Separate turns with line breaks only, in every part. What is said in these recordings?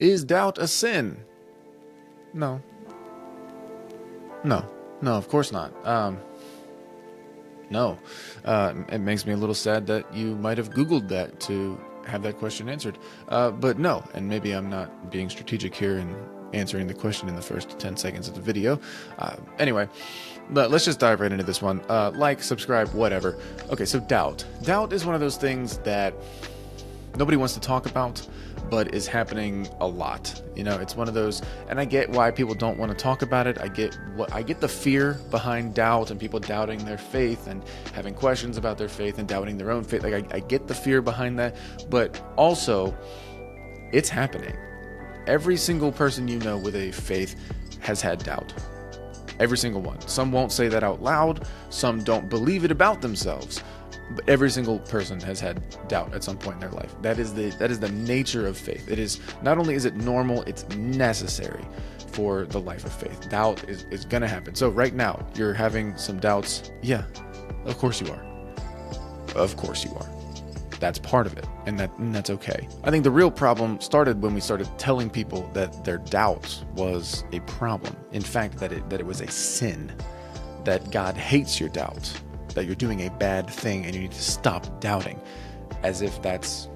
Is doubt a sin? No. No, of course not. No. It makes me a little sad that you might have Googled that to have that question answered. But no, and maybe I'm not being strategic here and answering the question in the first 10 seconds of the video. Anyway, let's just dive right into this one. Like, subscribe, whatever. Okay, so doubt. Doubt is one of those things that nobody wants to talk about, but is happening a lot. You know, it's one of those, and I get why people don't want to talk about it. I get the fear behind doubt and people doubting their faith and having questions about their faith and doubting their own faith. Like I get the fear behind that, but also it's happening. Every single person you know with a faith has had doubt. Every single one. Some won't say that out loud. Some don't believe it about themselves. But every single person has had doubt at some point in their life. That is the nature of faith. It is, not only is it normal, it's necessary for the life of faith. Doubt is gonna happen. So right now, you're having some doubts. Yeah, of course you are. Of course you are. That's part of it, and that's okay. I think the real problem started when we started telling people that their doubt was a problem. In fact, that it was a sin, that God hates your doubt, that you're doing a bad thing and you need to stop doubting, as if that's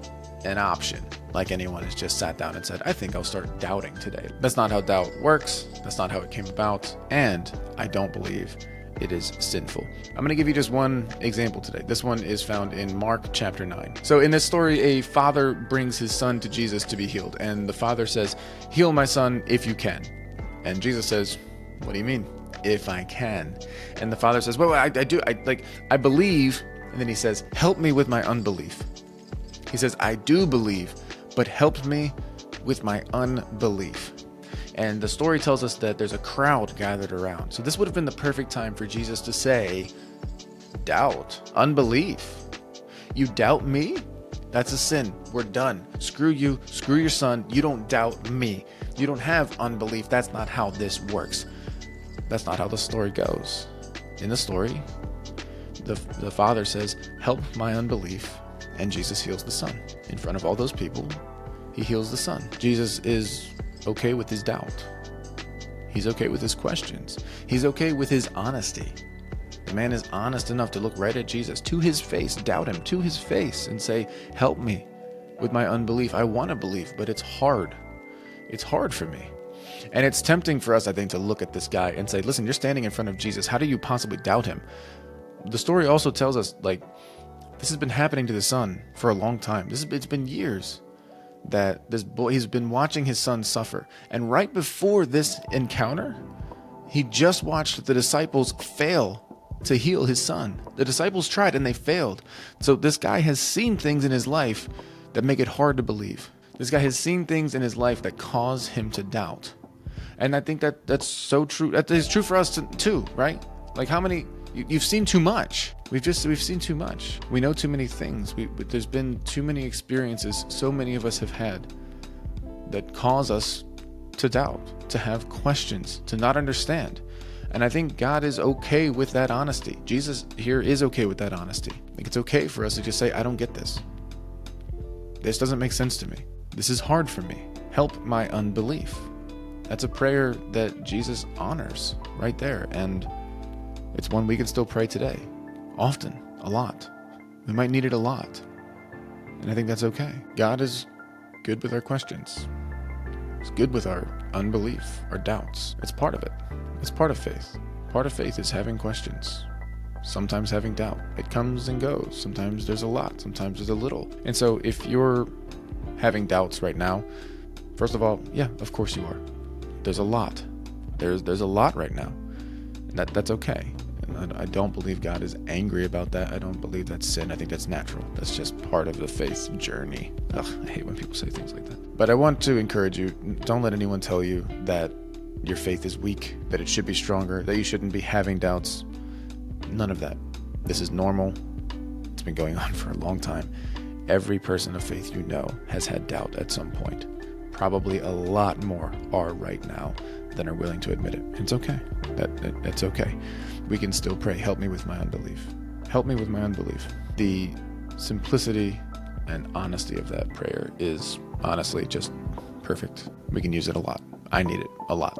an option. Like anyone has just sat down and said, I think I'll start doubting today. That's not how doubt works. That's not how it came about. And I don't believe it is sinful. I'm going to give you just one example today. This one is found in Mark chapter 9. So in this story, a father brings his son to Jesus to be healed. And the father says, heal my son if you can. And Jesus says, what do you mean? If I can. And the father says, well, I believe. And then he says, help me with my unbelief. He says, I do believe, but help me with my unbelief. And the story tells us that there's a crowd gathered around. So this would have been the perfect time for Jesus to say, doubt, unbelief. You doubt me? That's a sin. We're done. Screw you. Screw your son. You don't doubt me. You don't have unbelief. That's not how this works. That's not how the story goes. In the story, the father says, help my unbelief, and Jesus heals the son. In front of all those people, he heals the son. Jesus is okay with his doubt. He's okay with his questions. He's okay with his honesty. The man is honest enough to look right at Jesus, to his face, doubt him to his face, and say, help me with my unbelief. I want to believe, but it's hard. It's hard for me. And it's tempting for us, I think, to look at this guy and say, listen, you're standing in front of Jesus. How do you possibly doubt him? The story also tells us, like, this has been happening to the son for a long time. It's been years that this boy, he's been watching his son suffer. And right before this encounter, he just watched the disciples fail to heal his son. The disciples tried and they failed. So this guy has seen things in his life that make it hard to believe. This guy has seen things in his life that cause him to doubt. And I think that's so true. That is true for us too, right? Like how many, you've seen too much. We've seen too much. We know too many things. There's been too many experiences so many of us have had that cause us to doubt, to have questions, to not understand. And I think God is okay with that honesty. Jesus here is okay with that honesty. Like it's okay for us to just say, I don't get this. This doesn't make sense to me. This is hard for me. Help my unbelief. That's a prayer that Jesus honors right there. And it's one we can still pray today. Often, a lot. We might need it a lot. And I think that's okay. God is good with our questions. He's good with our unbelief, our doubts. It's part of it. It's part of faith. Part of faith is having questions. Sometimes having doubt. It comes and goes. Sometimes there's a lot. Sometimes there's a little. And so if you're having doubts right now, first of all, yeah, of course you are. There's a lot. There's a lot right now. And that's okay. And I don't believe God is angry about that. I don't believe that's sin. I think that's natural. That's just part of the faith journey. Ugh, I hate when people say things like that. But I want to encourage you, don't let anyone tell you that your faith is weak, that it should be stronger, that you shouldn't be having doubts. None of that. This is normal. It's been going on for a long time. Every person of faith you know has had doubt at some point. Probably a lot more are right now than are willing to admit it. It's okay. That's okay. We can still pray, help me with my unbelief. Help me with my unbelief. The simplicity and honesty of that prayer is honestly just perfect. We can use it a lot. I need it a lot.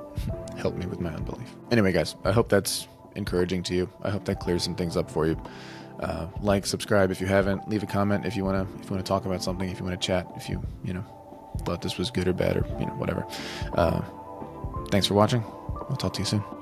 Help me with my unbelief. Anyway, guys, I hope that's encouraging to you. I hope that clears some things up for you. Like, subscribe if you haven't. Leave a comment if you want to talk about something, if you want to chat, if you thought this was good or bad or whatever. Thanks for watching. I'll talk to you soon.